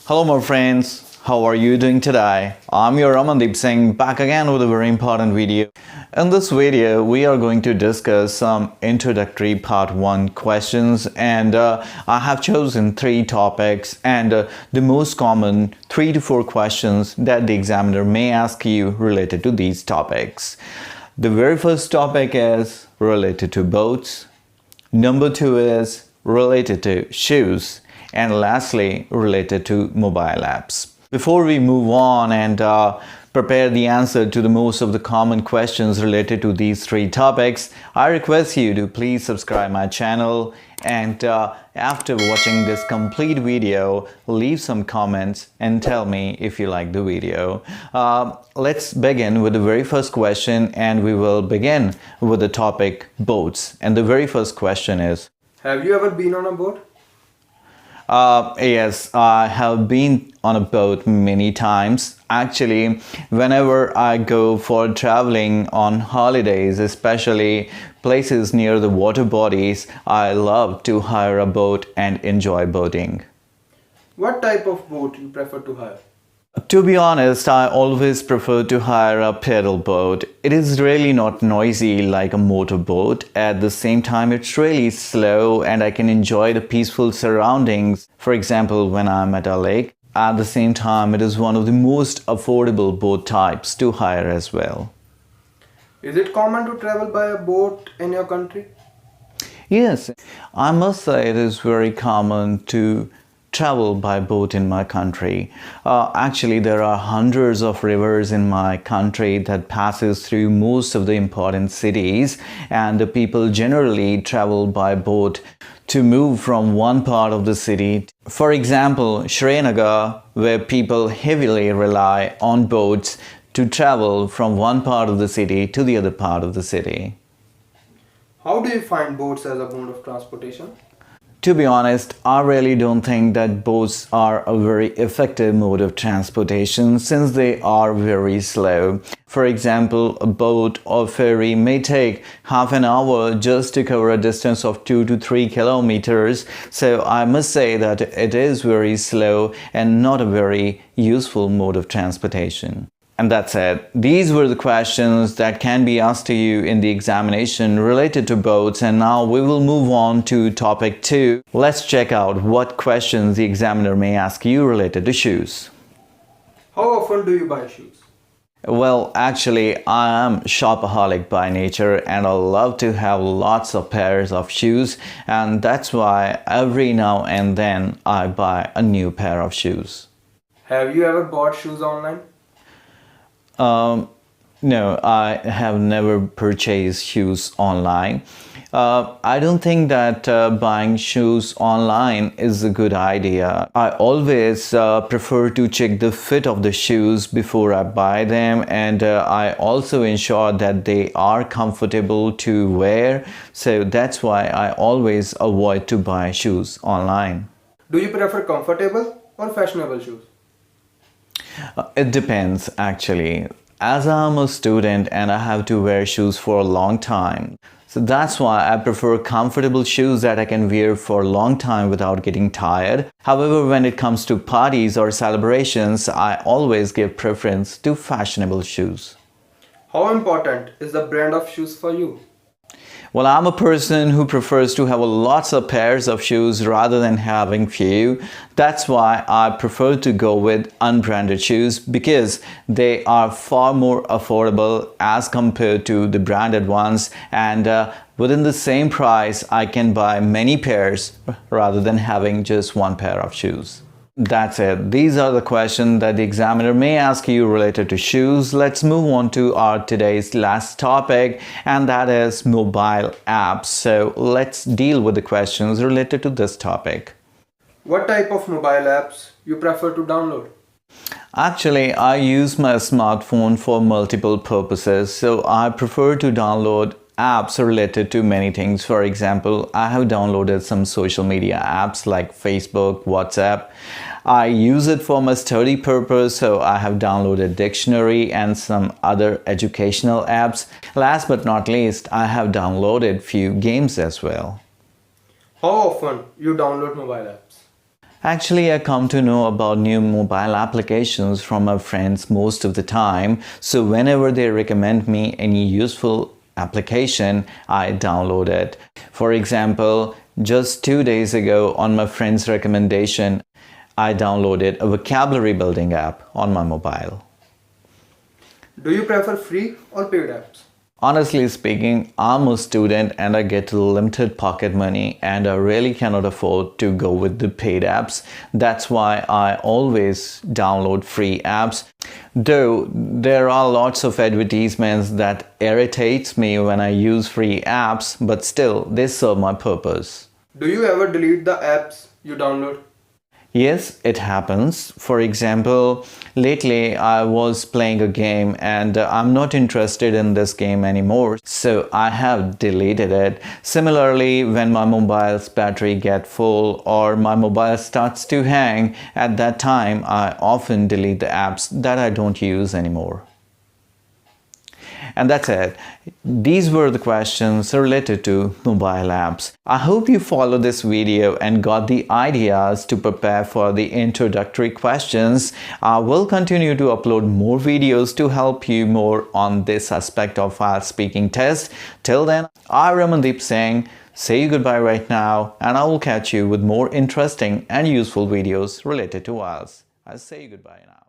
Hello my friends, how are you doing today? I'm your Amandeep Singh back again with a very important video. In this video, we are going to discuss some introductory part 1 questions and I have chosen 3 topics and the most common 3 to 4 questions that the examiner may ask you related to these topics. The very first topic is related to boats. Number 2 is related to shoes. And lastly, related to mobile apps. Before we move on and prepare the answer to the most of the common questions related to these 3 topics, I request you to please subscribe my channel and after watching this complete video, leave some comments and tell me if you like the video. Let's begin with the very first question and we will begin with the topic boats. And the very first question is, have you ever been on a boat? Yes, I have been on a boat many times. Actually, whenever I go for traveling on holidays, especially places near the water bodies, I love to hire a boat and enjoy boating. What type of boat you prefer to hire? To be honest, I always prefer to hire a pedal boat. It is really not noisy like a motorboat. At the same time, it's really slow and I can enjoy the peaceful surroundings. For example, when I'm at a lake. At the same time, it is one of the most affordable boat types to hire as well. Is it common to travel by a boat in your country? Yes, I must say it is very common to travel by boat in my country. Actually, there are hundreds of rivers in my country that passes through most of the important cities, and the people generally travel by boat to move from one part of the city. For example, Srinagar, where people heavily rely on boats to travel from one part of the city to the other part of the city. How do you find boats as a mode of transportation? To be honest, I really don't think that boats are a very effective mode of transportation since they are very slow. For example, a boat or ferry may take half an hour just to cover a distance of 2 to 3 kilometers. So I must say that it is very slow and not a very useful mode of transportation. And that's it. These were the questions that can be asked to you in the examination related to boats, and now we will move on to topic 2. Let's check out what questions the examiner may ask you related to shoes. How often do you buy shoes? Well, actually, I am shopaholic by nature and I love to have lots of pairs of shoes, and that's why every now and then I buy a new pair of shoes. Have you ever bought shoes online? No, I have never purchased shoes online. I don't think that buying shoes online is a good idea. I always prefer to check the fit of the shoes before I buy them, and I also ensure that they are comfortable to wear. So that's why I always avoid to buy shoes online. Do you prefer comfortable or fashionable shoes? It depends actually. As I'm a student and I have to wear shoes for a long time, so that's why I prefer comfortable shoes that I can wear for a long time without getting tired. However, when it comes to parties or celebrations, I always give preference to fashionable shoes. How important is the brand of shoes for you? Well, I'm a person who prefers to have lots of pairs of shoes rather than having few. That's why I prefer to go with unbranded shoes because they are far more affordable as compared to the branded ones, and within the same price I can buy many pairs rather than having just one pair of shoes. That's it. These are the questions that the examiner may ask you related to shoes. Let's move on to our today's last topic, and that is mobile apps. So let's deal with the questions related to this topic. What type of mobile apps you prefer to download? Actually, I use my smartphone for multiple purposes, so I prefer to download apps related to many things. For example, I have downloaded some social media apps like Facebook, WhatsApp. I use it for my study purpose, so I have downloaded dictionary and some other educational apps. Last but not least, I have downloaded few games as well. How often you download mobile apps? Actually, I come to know about new mobile applications from my friends most of the time. So whenever they recommend me any useful application, I download it. For example, just 2 days ago, on my friend's recommendation, I downloaded a vocabulary building app on my mobile. Do you prefer free or paid apps? Honestly speaking, I'm a student and I get limited pocket money and I really cannot afford to go with the paid apps. That's why I always download free apps. Though there are lots of advertisements that irritates me when I use free apps, but still they serve my purpose. Do you ever delete the apps you download? Yes, it happens. For example, lately I was playing a game and I'm not interested in this game anymore, so I have deleted it. Similarly, when my mobile's battery gets full or my mobile starts to hang, at that time I often delete the apps that I don't use anymore. And that's it. These were the questions related to mobile apps. I hope you followed this video and got the ideas to prepare for the introductory questions. I will continue to upload more videos to help you more on this aspect of IELTS speaking test. Till then, I'm Ramandeep Singh. Say you goodbye right now and I will catch you with more interesting and useful videos related to IELTS. I'll say you goodbye now.